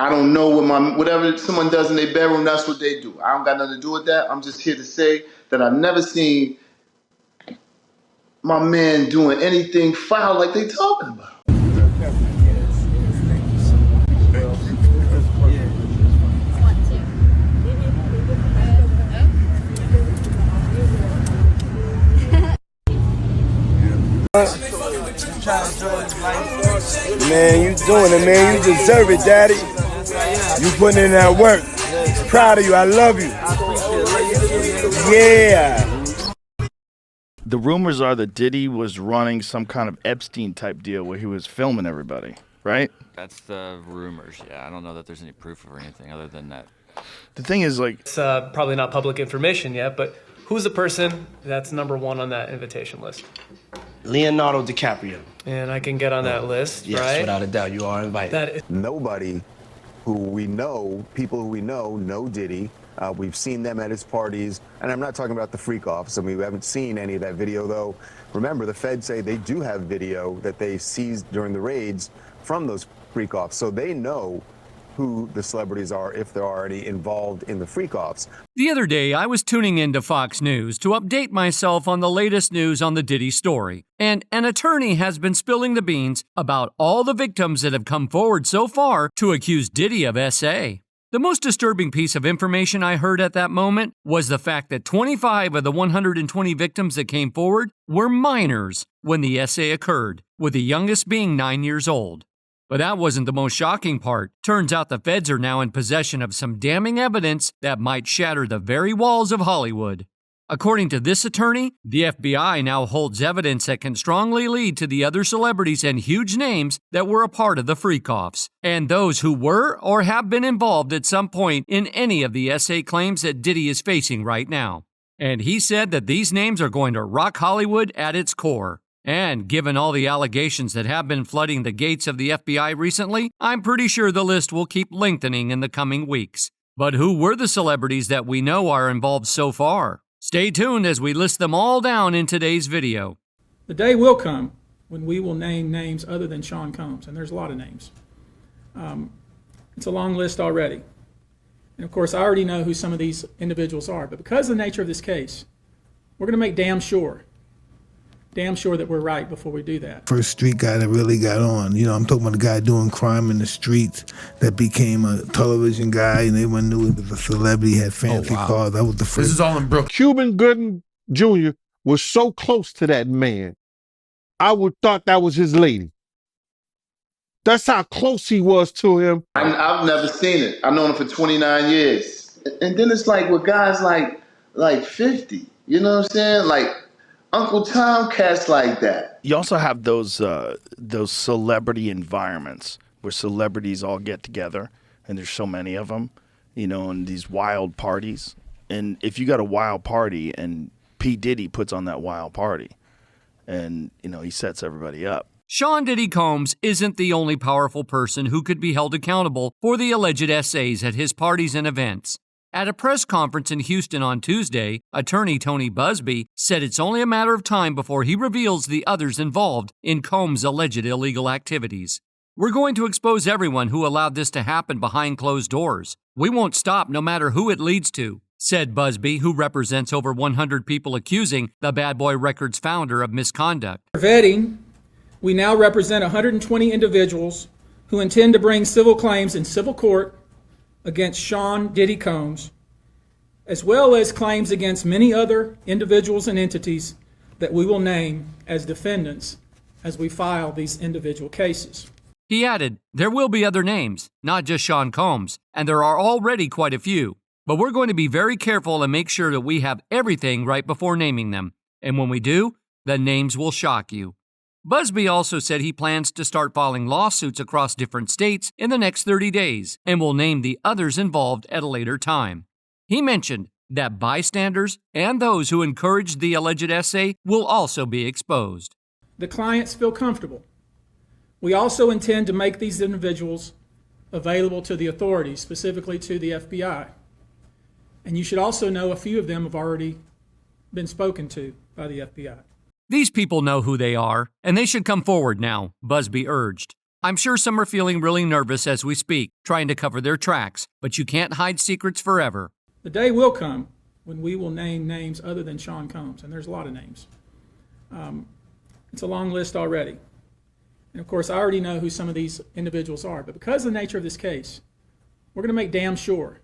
I don't know whatever someone does in their bedroom, that's what they do. I don't got nothing to do with that. I'm just here to say that I've never seen my man doing anything foul like they talking about. Man, you doing it, man. You deserve it, daddy. You putting in that work. Proud of you. I love you. Yeah. The rumors are that Diddy was running some kind of Epstein type deal where he was filming everybody, right? That's the rumors, yeah. I don't know that there's any proof or anything other than that. The thing is, like, it's probably not public information yet, but who's the person that's number one on that invitation list? Leonardo DiCaprio. And I can get on that list, yes, right? Without a doubt, you are invited. Nobody who we know, people who we know Diddy. We've seen them at his parties, and I'm not talking about the Freakoffs. I mean, we haven't seen any of that video, though. Remember, the feds say they do have video that they seized during the raids from those Freakoffs, so they know who the celebrities are, if there are any involved in the Freakoffs. The other day, I was tuning into Fox News to update myself on the latest news on the Diddy story, and an attorney has been spilling the beans about all the victims that have come forward so far to accuse Diddy of SA. The most disturbing piece of information I heard at that moment was the fact that 25 of the 120 victims that came forward were minors when the SA occurred, with the youngest being 9 years old. But that wasn't the most shocking part. Turns out the feds are now in possession of some damning evidence that might shatter the very walls of Hollywood. According to this attorney, the FBI now holds evidence that can strongly lead to the other celebrities and huge names that were a part of the Freakoffs, and those who were or have been involved at some point in any of the SA claims that Diddy is facing right now. And he said that these names are going to rock Hollywood at its core. And given all the allegations that have been flooding the gates of the FBI recently, I'm pretty sure the list will keep lengthening in the coming weeks. But who were the celebrities that we know are involved so far? Stay tuned as we list them all down in today's video. The day will come when we will name names other than Sean Combs, and there's a lot of names. It's a long list already. And of course, I already know who some of these individuals are, but because of the nature of this case, we're going to make damn sure that we're right before we do that. First street guy that really got on. You know, I'm talking about the guy doing crime in the streets that became a television guy, and everyone knew he was a celebrity, had fancy cars. That was the first. This is all in Brooklyn. Cuba Gooding Jr. was so close to that man. I would thought that was his lady. That's how close he was to him. I've never seen it. I've known him for 29 years. And then it's like with guys like 50, you know what I'm saying? Like Uncle Tom, cats like that. You also have those celebrity environments where celebrities all get together, and there's so many of them, you know, and these wild parties. And if you got a wild party and P. Diddy puts on that wild party, and, you know, he sets everybody up. Sean Diddy Combs isn't the only powerful person who could be held accountable for the alleged SAs at his parties and events. At a press conference in Houston on Tuesday, attorney Tony Busby said it's only a matter of time before he reveals the others involved in Combs' alleged illegal activities. We're going to expose everyone who allowed this to happen behind closed doors. We won't stop no matter who it leads to, said Busby, who represents over 100 people accusing the Bad Boy Records founder of misconduct. For vetting, we now represent 120 individuals who intend to bring civil claims in civil court against Sean Diddy Combs, as well as claims against many other individuals and entities that we will name as defendants as we file these individual cases. He added, there will be other names, not just Sean Combs, and there are already quite a few. But we're going to be very careful and make sure that we have everything right before naming them. And when we do, the names will shock you. Busby also said he plans to start filing lawsuits across different states in the next 30 days and will name the others involved at a later time. He mentioned that bystanders and those who encouraged the alleged SA will also be exposed. The clients feel comfortable. We also intend to make these individuals available to the authorities, specifically to the FBI. And you should also know a few of them have already been spoken to by the FBI. These people know who they are, and they should come forward now, Busby urged. I'm sure some are feeling really nervous as we speak, trying to cover their tracks, but you can't hide secrets forever. The day will come when we will name names other than Sean Combs, and there's a lot of names. It's a long list already. And of course, I already know who some of these individuals are, but because of the nature of this case, we're going to make damn sure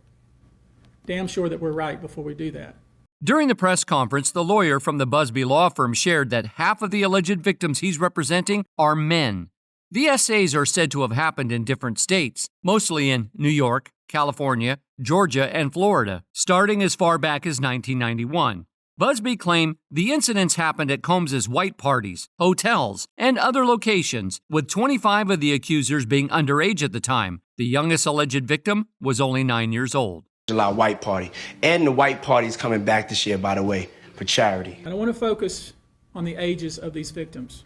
that we're right before we do that. During the press conference, the lawyer from the Busby law firm shared that half of the alleged victims he's representing are men. The essays are said to have happened in different states, mostly in New York, California, Georgia, and Florida, starting as far back as 1991. Busby claimed the incidents happened at Combs's white parties, hotels, and other locations, with 25 of the accusers being underage at the time. The youngest alleged victim was only 9 years old. July white party. And the white party is coming back this year, by the way, for charity. And I want to focus on the ages of these victims.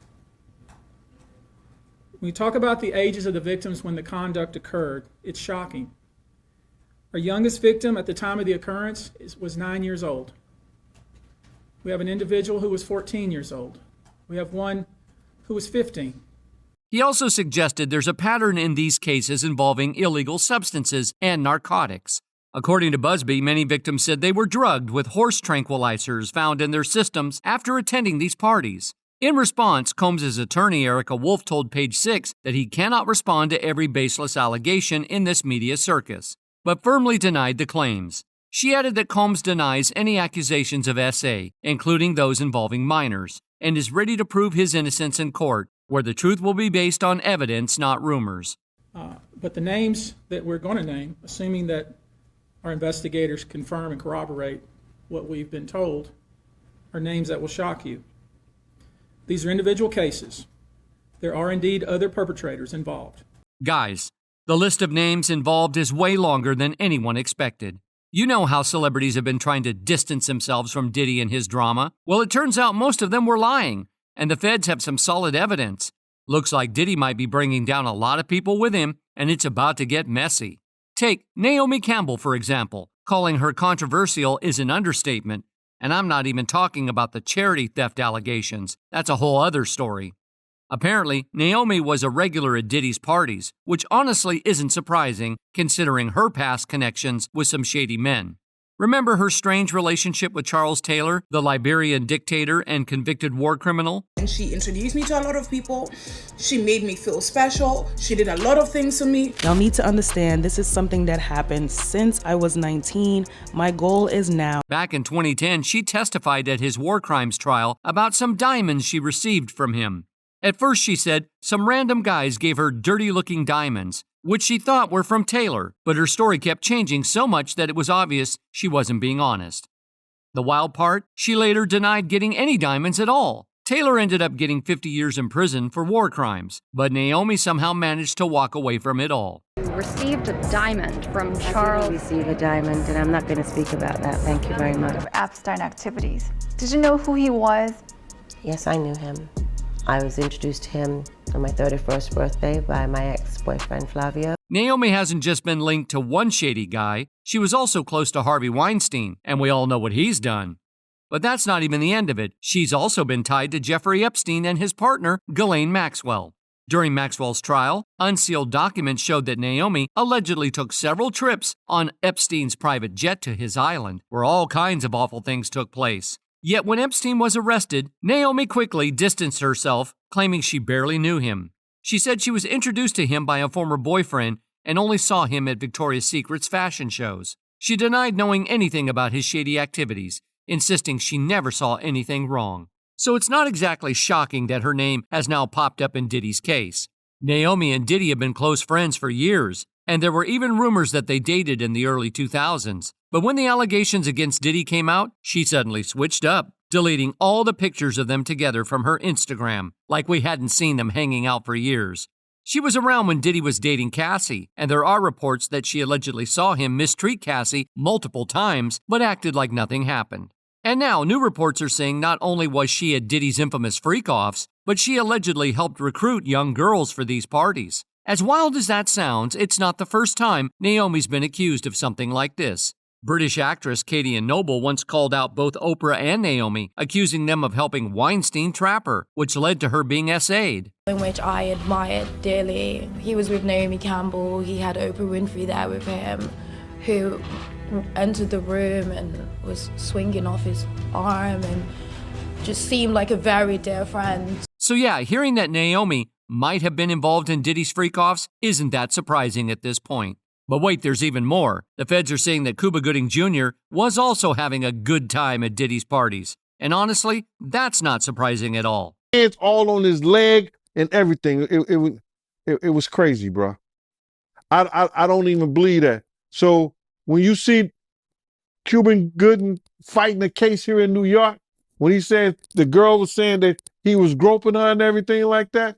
When we talk about the ages of the victims when the conduct occurred, it's shocking. Our youngest victim at the time of the occurrence was 9 years old. We have an individual who was 14 years old. We have one who was 15. He also suggested there's a pattern in these cases involving illegal substances and narcotics. According to Busby, many victims said they were drugged with horse tranquilizers found in their systems after attending these parties. In response, Combs' attorney, Erica Wolf, told Page 6 that he cannot respond to every baseless allegation in this media circus, but firmly denied the claims. She added that Combs denies any accusations of SA, including those involving minors, and is ready to prove his innocence in court, where the truth will be based on evidence, not rumors. But the names that we're going to name, assuming that our investigators confirm and corroborate what we've been told, are names that will shock you. These are individual cases. There are indeed other perpetrators involved. Guys, the list of names involved is way longer than anyone expected. You know how celebrities have been trying to distance themselves from Diddy and his drama. Well, it turns out most of them were lying, and the feds have some solid evidence. Looks like Diddy might be bringing down a lot of people with him, and it's about to get messy. Take Naomi Campbell, for example. Calling her controversial is an understatement, and I'm not even talking about the charity theft allegations. That's a whole other story. Apparently, Naomi was a regular at Diddy's parties, which honestly isn't surprising considering her past connections with some shady men. Remember her strange relationship with Charles Taylor, the Liberian dictator and convicted war criminal? And she introduced me to a lot of people. She made me feel special. She did a lot of things to me. Y'all need to understand this is something that happened since I was 19. My goal is now. Back in 2010, she testified at his war crimes trial about some diamonds she received from him. At first, she said some random guys gave her dirty-looking diamonds, which she thought were from Taylor, but her story kept changing so much that it was obvious she wasn't being honest. The wild part, she later denied getting any diamonds at all. Taylor ended up getting 50 years in prison for war crimes, but Naomi somehow managed to walk away from it all. We received a diamond from Charles. I didn't receive a diamond, and I'm not going to speak about that. Thank you very much. Epstein activities. Did you know who he was? Yes, I knew him. I was introduced to him on my 31st birthday by my ex-boyfriend, Flavio. Naomi hasn't just been linked to one shady guy. She was also close to Harvey Weinstein, and we all know what he's done. But that's not even the end of it. She's also been tied to Jeffrey Epstein and his partner, Ghislaine Maxwell. During Maxwell's trial, unsealed documents showed that Naomi allegedly took several trips on Epstein's private jet to his island, where all kinds of awful things took place. Yet when Epstein was arrested, Naomi quickly distanced herself, claiming she barely knew him. She said she was introduced to him by a former boyfriend and only saw him at Victoria's Secret's fashion shows. She denied knowing anything about his shady activities, insisting she never saw anything wrong. So it's not exactly shocking that her name has now popped up in Diddy's case. Naomi and Diddy have been close friends for years, and there were even rumors that they dated in the early 2000s. But when the allegations against Diddy came out, she suddenly switched up, deleting all the pictures of them together from her Instagram, like we hadn't seen them hanging out for years. She was around when Diddy was dating Cassie, and there are reports that she allegedly saw him mistreat Cassie multiple times, but acted like nothing happened. And now, new reports are saying not only was she at Diddy's infamous Freakoffs, but she allegedly helped recruit young girls for these parties. As wild as that sounds, it's not the first time Naomi's been accused of something like this. British actress Katie and Noble once called out both Oprah and Naomi, accusing them of helping Weinstein trap her, which led to her being essayed. In which I admired dearly. He was with Naomi Campbell, he had Oprah Winfrey there with him, who entered the room and was swinging off his arm and just seemed like a very dear friend. So yeah, hearing that Naomi might have been involved in Diddy's Freakoffs isn't that surprising at this point. But wait, there's even more. The feds are saying that Cuba Gooding Jr. was also having a good time at Diddy's parties. And honestly, that's not surprising at all. Hands all on his leg and everything. It was crazy, bro. I don't even believe that. So when you see Cuba Gooding fighting a case here in New York, when he said the girl was saying that he was groping her and everything like that,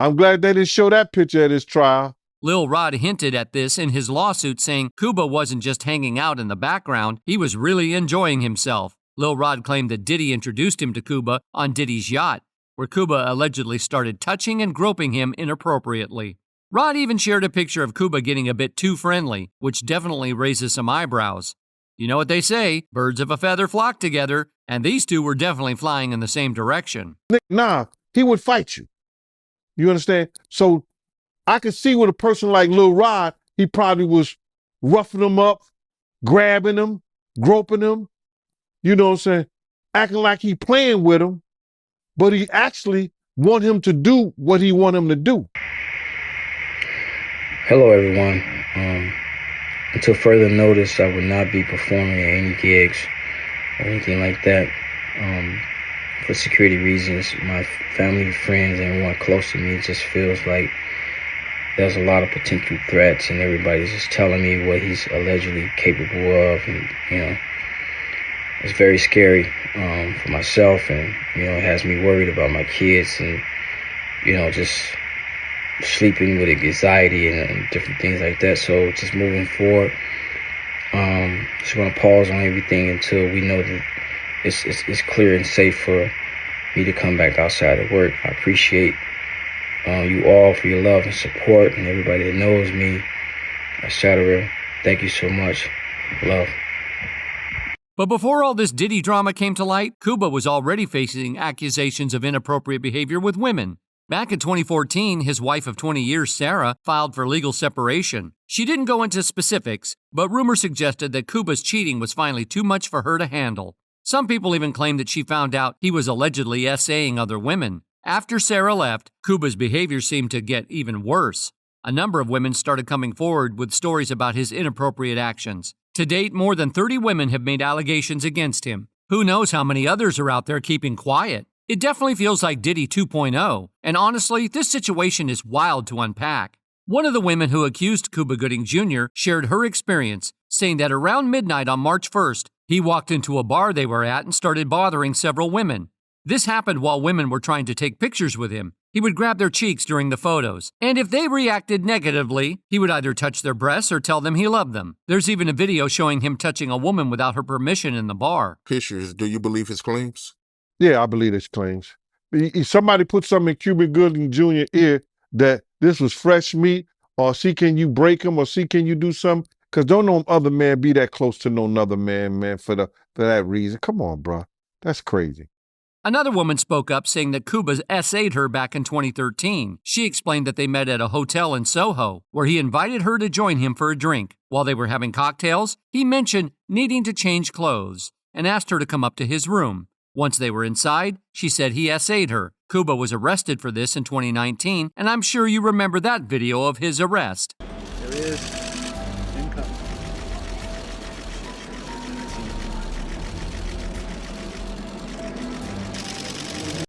I'm glad they didn't show that picture at his trial. Lil Rod hinted at this in his lawsuit, saying Cuba wasn't just hanging out in the background, he was really enjoying himself. Lil Rod claimed that Diddy introduced him to Cuba on Diddy's yacht, where Cuba allegedly started touching and groping him inappropriately. Rod even shared a picture of Cuba getting a bit too friendly, which definitely raises some eyebrows. You know what they say, birds of a feather flock together, and these two were definitely flying in the same direction. Nah, he would fight you. You understand? So I could see with a person like Lil Rod, he probably was roughing him up, grabbing him, groping him, you know what I'm saying, acting like he playing with him, but he actually want him to do what he want him to do. Hello, everyone. Until further notice, I would not be performing at any gigs or anything like that. For security reasons, my family, friends, and everyone close to me just feels like there's a lot of potential threats, and everybody's just telling me what he's allegedly capable of, and it's very scary for myself, and it has me worried about my kids, and just sleeping with anxiety and different things like that. So just moving forward, just gonna pause on everything until we know that it's clear and safe for me to come back outside of work. I appreciate you all for your love and support, and everybody that knows me, etc. Thank you so much. Love. But before all this Diddy drama came to light, Cuba was already facing accusations of inappropriate behavior with women. Back in 2014, his wife of 20 years, Sarah, filed for legal separation. She didn't go into specifics, but rumors suggested that Cuba's cheating was finally too much for her to handle. Some people even claimed that she found out he was allegedly essaying other women. After Sarah left, Cuba's behavior seemed to get even worse. A number of women started coming forward with stories about his inappropriate actions. To date, more than 30 women have made allegations against him. Who knows how many others are out there keeping quiet? It definitely feels like Diddy 2.0, and honestly, this situation is wild to unpack. One of the women who accused Cuba Gooding Jr. shared her experience, saying that around midnight on March 1st, he walked into a bar they were at and started bothering several women. This happened while women were trying to take pictures with him. He would grab their cheeks during the photos, and if they reacted negatively, he would either touch their breasts or tell them he loved them. There's even a video showing him touching a woman without her permission in the bar. Pictures, do you believe his claims? Yeah, I believe his claims. Somebody put something in Cuba Gooding Jr. ear that this was fresh meat, or see can you break him, or see can you do something? Because don't no other man be that close to no other man, for that reason. Come on, bro. That's crazy. Another woman spoke up saying that Cuba essayed her back in 2013. She explained that they met at a hotel in Soho, where he invited her to join him for a drink. While they were having cocktails, he mentioned needing to change clothes and asked her to come up to his room. Once they were inside, she said he essayed her. Cuba was arrested for this in 2019, and I'm sure you remember that video of his arrest. There he is.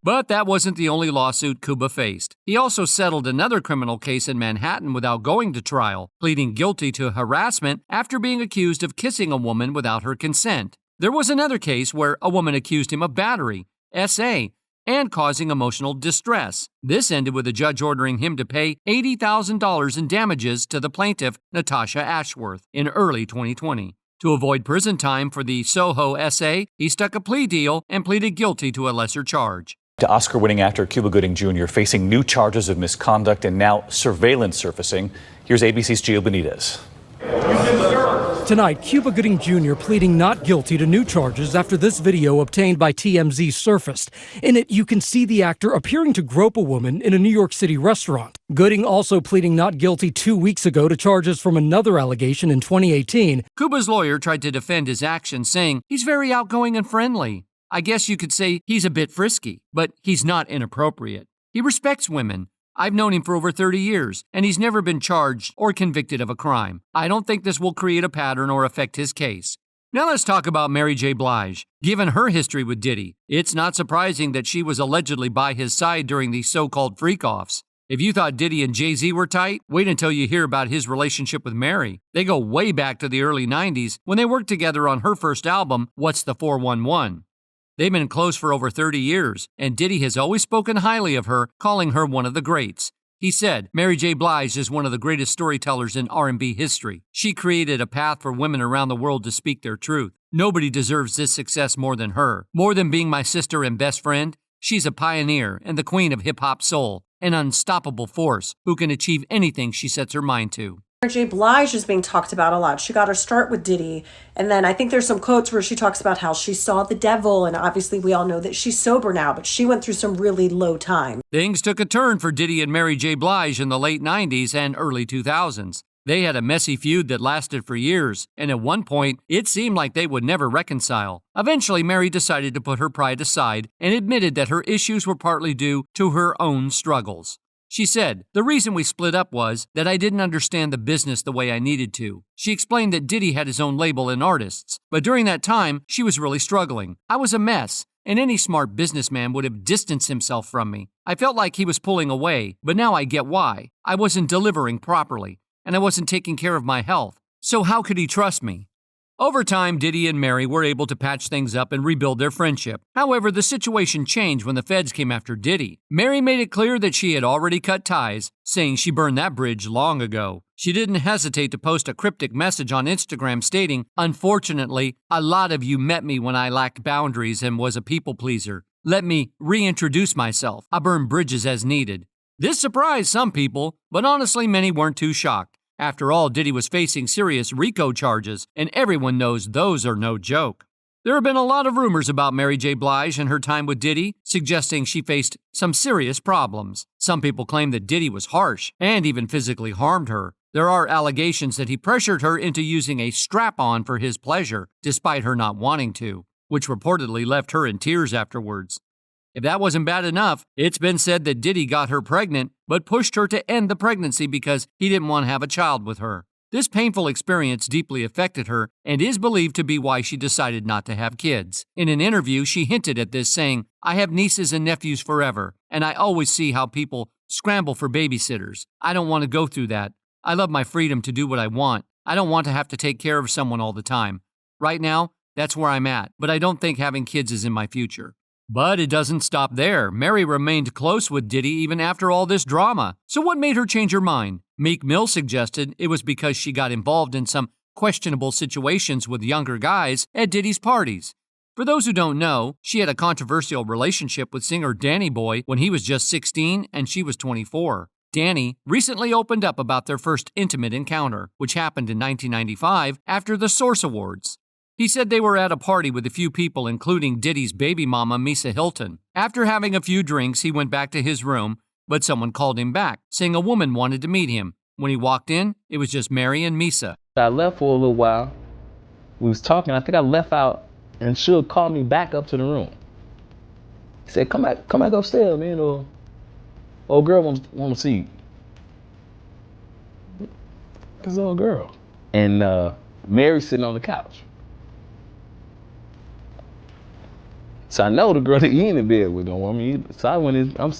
But that wasn't the only lawsuit Cuba faced. He also settled another criminal case in Manhattan without going to trial, pleading guilty to harassment after being accused of kissing a woman without her consent. There was another case where a woman accused him of battery, SA, and causing emotional distress. This ended with a judge ordering him to pay $80,000 in damages to the plaintiff, Natasha Ashworth, in early 2020. To avoid prison time for the Soho SA, he stuck a plea deal and pleaded guilty to a lesser charge. To Oscar-winning actor Cuba Gooding Jr. facing new charges of misconduct and now surveillance surfacing. Here's ABC's Gio Benitez. Tonight, Cuba Gooding Jr. pleading not guilty to new charges after this video obtained by TMZ surfaced. In it, you can see the actor appearing to grope a woman in a New York City restaurant. Gooding also pleading not guilty 2 weeks ago to charges from another allegation in 2018. Cuba's lawyer tried to defend his actions, saying he's very outgoing and friendly. I guess you could say he's a bit frisky, but he's not inappropriate. He respects women. I've known him for over 30 years, and he's never been charged or convicted of a crime. I don't think this will create a pattern or affect his case. Now let's talk about Mary J. Blige. Given her history with Diddy, it's not surprising that she was allegedly by his side during the so-called Freakoffs. If you thought Diddy and Jay-Z were tight, wait until you hear about his relationship with Mary. They go way back to the early 90s when they worked together on her first album, What's the 411? They've been close for over 30 years, and Diddy has always spoken highly of her, calling her one of the greats. He said, Mary J. Blige is one of the greatest storytellers in R&B history. She created a path for women around the world to speak their truth. Nobody deserves this success more than her. More than being my sister and best friend, she's a pioneer and the queen of hip-hop soul, an unstoppable force who can achieve anything she sets her mind to. Mary J. Blige is being talked about a lot. She got her start with Diddy, and then I think there's some quotes where she talks about how she saw the devil, and obviously we all know that she's sober now, but she went through some really low time. Things took a turn for Diddy and Mary J. Blige in the late 90s and early 2000s. They had a messy feud that lasted for years, and at one point, it seemed like they would never reconcile. Eventually, Mary decided to put her pride aside and admitted that her issues were partly due to her own struggles. She said, the reason we split up was that I didn't understand the business the way I needed to. She explained that Diddy had his own label and artists, but during that time, she was really struggling. I was a mess, and any smart businessman would have distanced himself from me. I felt like he was pulling away, but now I get why. I wasn't delivering properly, and I wasn't taking care of my health. So how could he trust me? Over time, Diddy and Mary were able to patch things up and rebuild their friendship. However, the situation changed when the feds came after Diddy. Mary made it clear that she had already cut ties, saying she burned that bridge long ago. She didn't hesitate to post a cryptic message on Instagram stating, unfortunately, a lot of you met me when I lacked boundaries and was a people pleaser. Let me reintroduce myself. I burn bridges as needed. This surprised some people, but honestly, many weren't too shocked. After all, Diddy was facing serious RICO charges, and everyone knows those are no joke. There have been a lot of rumors about Mary J. Blige and her time with Diddy, suggesting she faced some serious problems. Some people claim that Diddy was harsh and even physically harmed her. There are allegations that he pressured her into using a strap-on for his pleasure, despite her not wanting to, which reportedly left her in tears afterwards. If that wasn't bad enough, it's been said that Diddy got her pregnant, but pushed her to end the pregnancy because he didn't want to have a child with her. This painful experience deeply affected her and is believed to be why she decided not to have kids. In an interview, she hinted at this, saying, I have nieces and nephews forever, and I always see how people scramble for babysitters. I don't want to go through that. I love my freedom to do what I want. I don't want to have to take care of someone all the time. Right now, that's where I'm at, but I don't think having kids is in my future. But it doesn't stop there. Mary remained close with Diddy even after all this drama. So what made her change her mind? Meek Mill suggested it was because she got involved in some questionable situations with younger guys at Diddy's parties. For those who don't know, she had a controversial relationship with singer Danny Boy when he was just 16 and she was 24. Danny recently opened up about their first intimate encounter, which happened in 1995 after the Source Awards. He said they were at a party with a few people, including Diddy's baby mama, Misa Hilton. After having a few drinks, he went back to his room, but someone called him back, saying a woman wanted to meet him. When he walked in, it was just Mary and Misa. I left for a little while. We was talking. I think I left out, and Suge called me back up to the room. He said, come back upstairs, man, or old girl want to see you. This old girl. And Mary's sitting on the couch. So I know the girl that he in the bed with don't want me either. So I went in,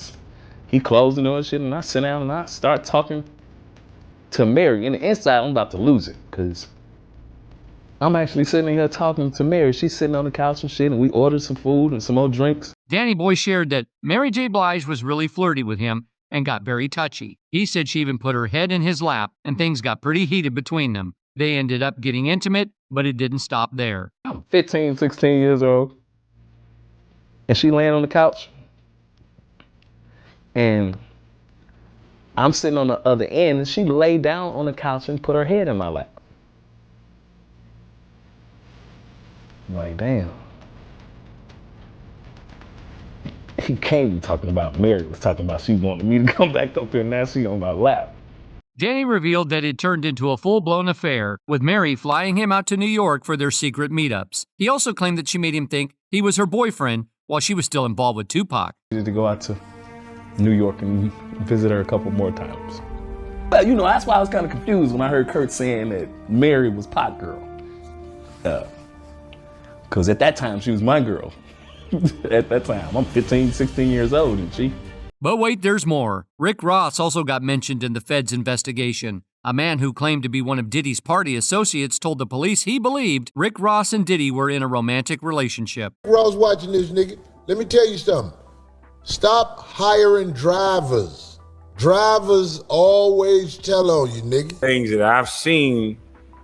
he closed the door and shit, and I sit down and I start talking to Mary. And the inside, I'm about to lose it, because I'm actually sitting here talking to Mary. She's sitting on the couch and shit, and we ordered some food and some more drinks. Danny Boy shared that Mary J. Blige was really flirty with him and got very touchy. He said she even put her head in his lap, and things got pretty heated between them. They ended up getting intimate, but it didn't stop there. I'm 15, 16 years old. And she laying on the couch, and I'm sitting on the other end, and she laid down on the couch and put her head in my lap. I'm like, damn. He can't be talking about Mary was talking about she wanted me to come back up here and now she on my lap. Danny revealed that it turned into a full-blown affair, with Mary flying him out to New York for their secret meetups. He also claimed that she made him think he was her boyfriend while she was still involved with Tupac. I needed to go out to New York and visit her a couple more times. But, you know, that's why I was kind of confused when I heard Kurt saying that Mary was pot girl. Because at that time, she was my girl. At that time, I'm 15, 16 years old, and she. But wait, there's more. Rick Ross also got mentioned in the Fed's investigation. A man who claimed to be one of Diddy's party associates told the police he believed Rick Ross and Diddy were in a romantic relationship. Ross watching this, nigga. Let me tell you something. Stop hiring drivers. Drivers always tell on you, nigga. Things that I've seen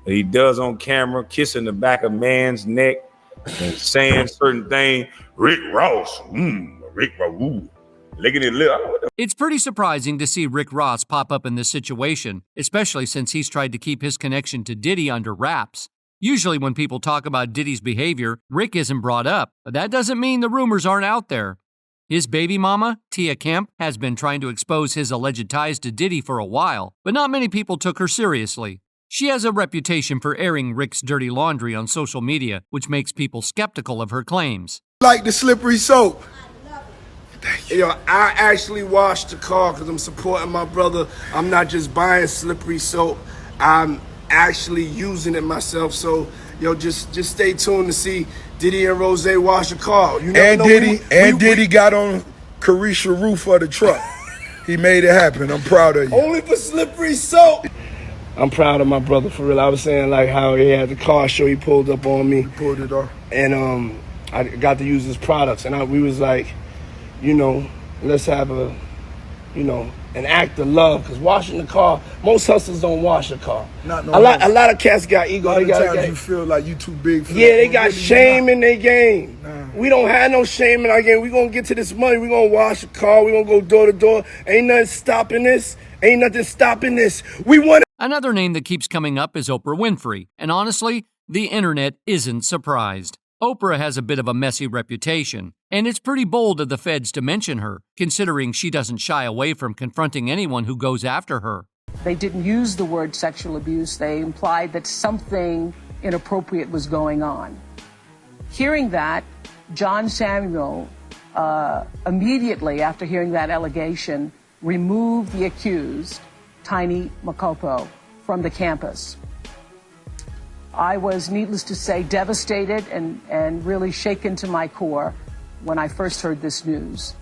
that he does on camera, kissing the back of man's neck and saying certain things. Rick Ross, Rick Ross, licking his lip. It's pretty surprising to see Rick Ross pop up in this situation, especially since he's tried to keep his connection to Diddy under wraps. Usually when people talk about Diddy's behavior, Rick isn't brought up, but that doesn't mean the rumors aren't out there. His baby mama, Tia Kemp, has been trying to expose his alleged ties to Diddy for a while, but not many people took her seriously. She has a reputation for airing Rick's dirty laundry on social media, which makes people skeptical of her claims. Like the slippery soap. Yo, I actually washed the car because I'm supporting my brother. I'm not just buying slippery soap. I'm actually using it myself. So, yo, just stay tuned to see Diddy and Rose wash the car. You never know Diddy got on Carisha roof of the truck. He made it happen. I'm proud of you. Only for slippery soap. I'm proud of my brother, for real. I was saying like how he had the car show, he pulled up on me. He pulled it off. And I got to use his products. And we was like, you know, let's have a, you know, an act of love. Because washing the car, most hustlers don't wash a car. Not no a lot of cats got ego. They got you feel like you too big for they that. got Really shame in their game. Nah. We don't have no shame in our game. We gonna get to this money. We gonna wash the car. We gonna go door to door. Ain't nothing stopping this. Ain't nothing stopping this. We want. Another name that keeps coming up is Oprah Winfrey, and honestly, the internet isn't surprised. Oprah has a bit of a messy reputation, and it's pretty bold of the feds to mention her, considering she doesn't shy away from confronting anyone who goes after her. They didn't use the word sexual abuse. They implied that something inappropriate was going on. Hearing that, John Samuel, immediately after hearing that allegation, removed the accused, Tiny Makopo, from the campus. I was, needless to say, devastated and really shaken to my core when I first heard this news.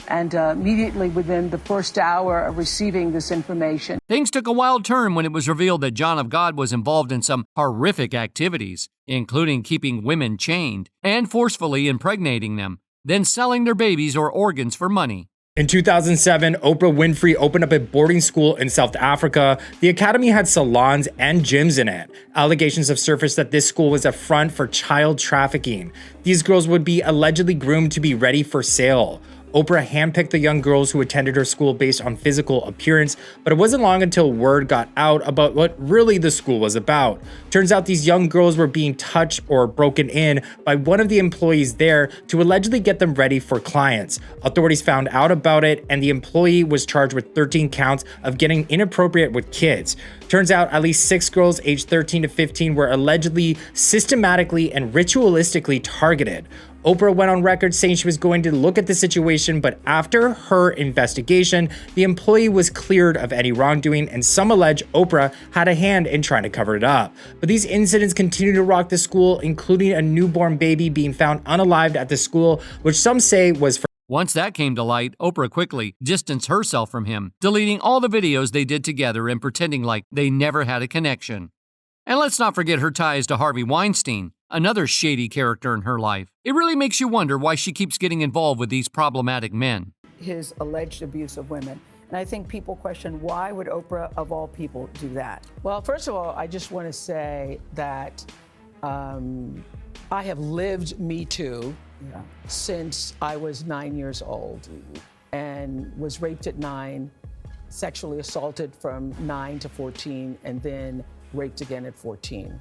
And immediately within the first hour of receiving this information. Things took a wild turn when it was revealed that John of God was involved in some horrific activities, including keeping women chained and forcefully impregnating them, then selling their babies or organs for money. In 2007, Oprah Winfrey opened up a boarding school in South Africa. The academy had salons and gyms in it. Allegations have surfaced that this school was a front for child trafficking. These girls would be allegedly groomed to be ready for sale. Oprah handpicked the young girls who attended her school based on physical appearance, but it wasn't long until word got out about what really the school was about. Turns out these young girls were being touched or broken in by one of the employees there to allegedly get them ready for clients. Authorities found out about it, and the employee was charged with 13 counts of getting inappropriate with kids. Turns out at least 6 girls aged 13 to 15 were allegedly systematically and ritualistically targeted. Oprah went on record saying she was going to look at the situation, but after her investigation, the employee was cleared of any wrongdoing, and some allege Oprah had a hand in trying to cover it up. But these incidents continue to rock the school, including a newborn baby being found unalived at the school, which some say was for. Once that came to light, Oprah quickly distanced herself from him, deleting all the videos they did together and pretending like they never had a connection. And let's not forget her ties to Harvey Weinstein, another shady character in her life. It really makes you wonder why she keeps getting involved with these problematic men. His alleged abuse of women. And I think people question, why would Oprah, of all people, do that? Well, first of all, I just want to say that I have lived Me Too since I was 9 years old and was raped at 9, sexually assaulted from 9 to 14, and then raped again at 14.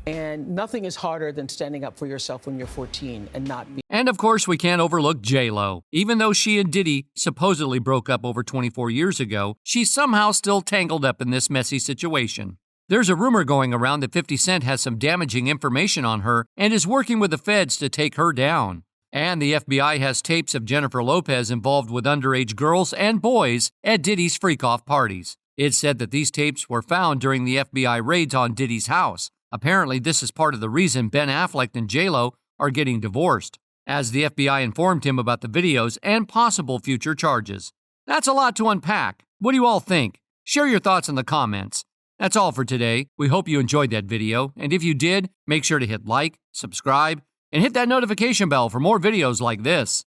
And nothing is harder than standing up for yourself when you're 14 and not be. And of course, we can't overlook J-Lo. Even though she and Diddy supposedly broke up over 24 years ago, she's somehow still tangled up in this messy situation. There's a rumor going around that 50 Cent has some damaging information on her and is working with the feds to take her down. And the FBI has tapes of Jennifer Lopez involved with underage girls and boys at Diddy's Freakoff parties. It's said that these tapes were found during the FBI raids on Diddy's house. Apparently, this is part of the reason Ben Affleck and J-Lo are getting divorced, as the FBI informed him about the videos and possible future charges. That's a lot to unpack. What do you all think? Share your thoughts in the comments. That's all for today. We hope you enjoyed that video, and if you did, make sure to hit like, subscribe, and hit that notification bell for more videos like this.